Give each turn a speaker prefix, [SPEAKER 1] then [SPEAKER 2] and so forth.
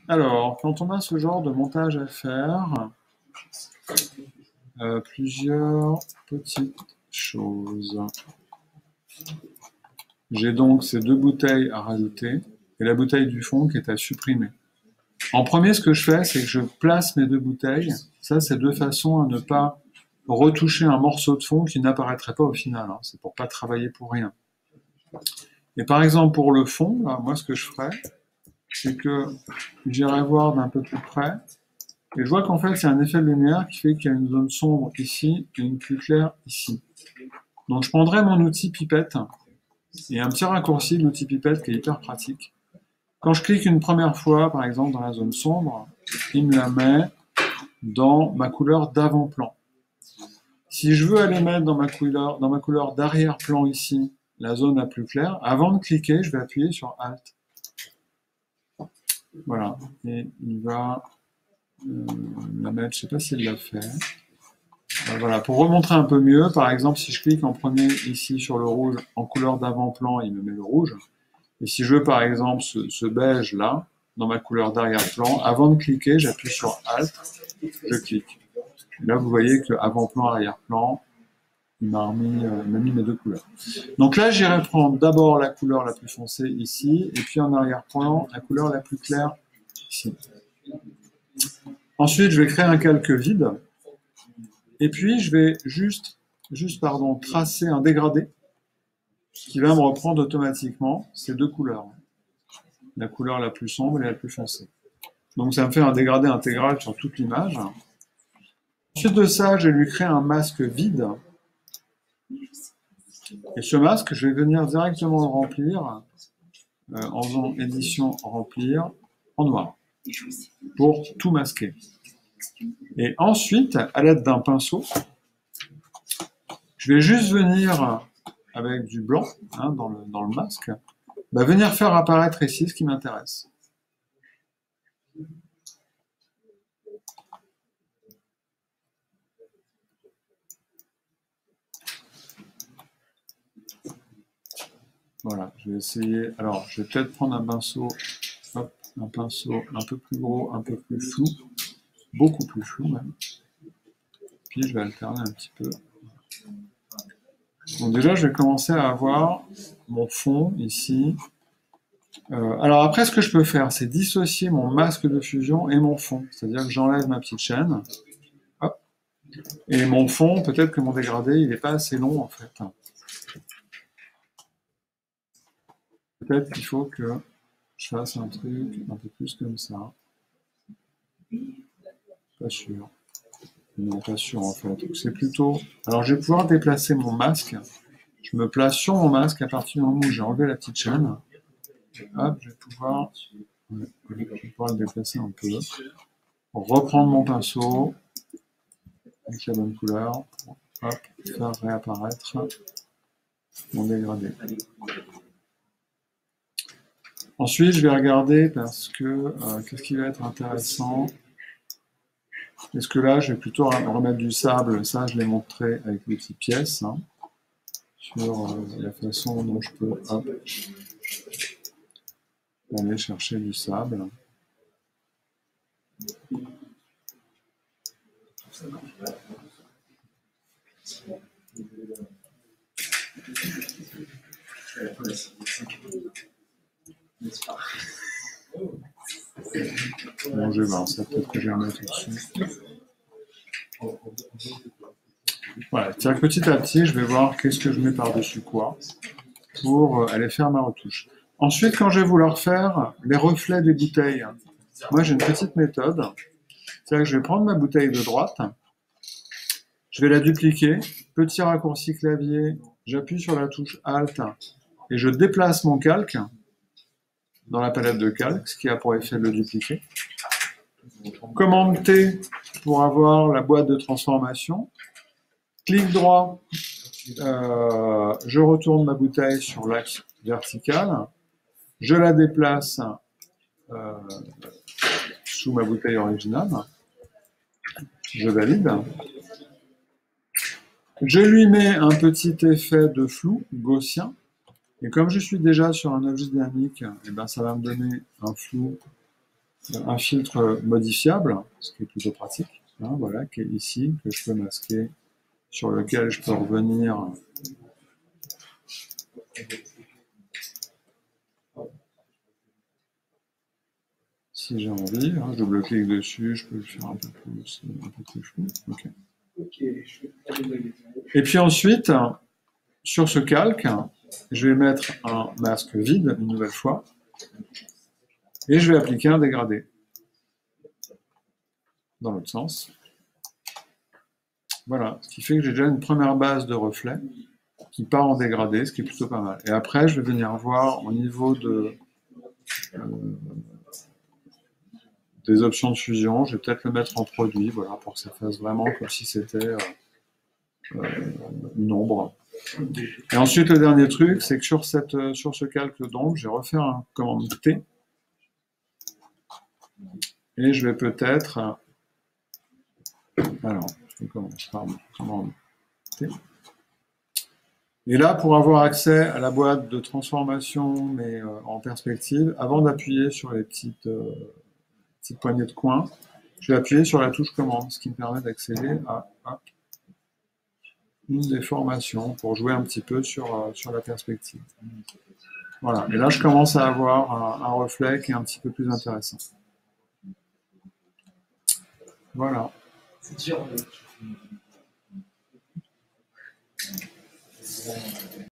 [SPEAKER 1] Alors, quand on a ce genre de montage à faire, plusieurs petites choses. J'ai donc ces deux bouteilles à rajouter et la bouteille du fond qui est à supprimer. En premier, ce que je fais, c'est que je place mes deux bouteilles. Ça, c'est deux façons à ne pas retoucher un morceau de fond qui n'apparaîtrait pas au final. Hein. C'est pour pas travailler pour rien. Et par exemple, pour le fond, là, moi, ce que je ferais, c'est que j'irai voir d'un peu plus près et je vois qu'en fait, il y a un effet de lumière qui fait qu'il y a une zone sombre ici et une plus claire ici. Donc, je prendrai mon outil pipette et un petit raccourci de l'outil pipette qui est hyper pratique. Quand je clique une première fois, par exemple, dans la zone sombre, il me la met dans ma couleur d'avant-plan. Si je veux aller mettre dans ma couleur d'arrière-plan ici, la zone la plus claire, avant de cliquer, je vais appuyer sur Alt. Voilà. Et il va la mettre, je ne sais pas s'il l'a fait. Voilà. Pour remontrer un peu mieux, par exemple, si je clique en premier ici sur le rouge en couleur d'avant-plan, il me met le rouge. Et si je veux par exemple ce beige là, dans ma couleur d'arrière-plan, avant de cliquer, j'appuie sur Alt, je clique. Et là, vous voyez que avant-plan, arrière-plan, il m'a mis mes deux couleurs. Donc là, j'irai prendre d'abord la couleur la plus foncée ici, et puis en arrière-plan, la couleur la plus claire ici. Ensuite, je vais créer un calque vide, et puis je vais juste tracer un dégradé qui va me reprendre automatiquement ces deux couleurs. La couleur la plus sombre et la plus foncée. Donc ça me fait un dégradé intégral sur toute l'image. Ensuite de ça, je vais lui créer un masque vide. Et ce masque, je vais venir directement le remplir en faisant édition remplir en noir pour tout masquer. Et ensuite, à l'aide d'un pinceau, je vais juste venir avec du blanc hein, dans le masque, venir faire apparaître ici ce qui m'intéresse. Voilà, je vais essayer. Alors, je vais peut-être prendre un pinceau un peu plus gros, un peu plus flou, beaucoup plus flou même. Puis je vais alterner un petit peu. Donc déjà, je vais commencer à avoir mon fond ici. Alors après, ce que je peux faire, c'est dissocier mon masque de fusion et mon fond. C'est-à-dire que j'enlève ma petite chaîne. Hop. Et mon fond, peut-être que mon dégradé, il n'est pas assez long en fait. Peut-être qu'il faut que je fasse un truc un peu plus comme ça. Pas sûr. Non, pas sûr en fait. C'est plutôt... Alors je vais pouvoir déplacer mon masque. Je me place sur mon masque à partir du moment où j'ai enlevé la petite chaîne. Hop, je vais pouvoir le déplacer un peu. Reprendre mon pinceau avec la bonne couleur. Hop, faire réapparaître mon dégradé. Ensuite, je vais regarder parce que qu'est-ce qui va être intéressant. Est-ce que là, je vais plutôt remettre du sable. Ça, je l'ai montré avec les petites pièces. Hein, sur la façon dont je peux aller chercher du sable. Bon, je vais voir, ça peut-être que je vais en mettre dessus. Voilà, c'est-à-dire que petit à petit, je vais voir qu'est-ce que je mets par-dessus quoi pour aller faire ma retouche. Ensuite, quand je vais vouloir faire les reflets des bouteilles, moi j'ai une petite méthode. C'est-à-dire que je vais prendre ma bouteille de droite, je vais la dupliquer, petit raccourci clavier, j'appuie sur la touche Alt et je déplace mon calque dans la palette de calque, ce qui a pour effet de le dupliquer. Commande T pour avoir la boîte de transformation. Clic droit, je retourne ma bouteille sur l'axe vertical, je la déplace sous ma bouteille originale, je valide. Je lui mets un petit effet de flou gaussien, Et comme je suis déjà sur un objet dynamique, eh ben, ça va me donner un flou, un filtre modifiable, ce qui est plutôt pratique, hein, voilà, qui est ici, que je peux masquer, sur lequel je peux revenir si j'ai envie. Hein, je double-clique dessus, je peux le faire un peu plus flou. Okay. Et puis ensuite, sur ce calque, je vais mettre un masque vide une nouvelle fois et je vais appliquer un dégradé dans l'autre sens. Voilà, ce qui fait que j'ai déjà une première base de reflet qui part en dégradé, ce qui est plutôt pas mal. Et après, je vais venir voir au niveau des options de fusion, je vais peut-être le mettre en produit, voilà, pour que ça fasse vraiment comme si c'était une ombre. Et ensuite, le dernier truc, c'est que sur ce calque d'ombre, j'ai refait un commande T. Et je vais peut-être... alors, je commence par commande T. Et là, pour avoir accès à la boîte de transformation, mais en perspective, avant d'appuyer sur les petites poignées de coin, je vais appuyer sur la touche commande, ce qui me permet d'accéder à une déformation pour jouer un petit peu sur la perspective. Voilà, et là je commence à avoir un reflet qui est un petit peu plus intéressant. Voilà.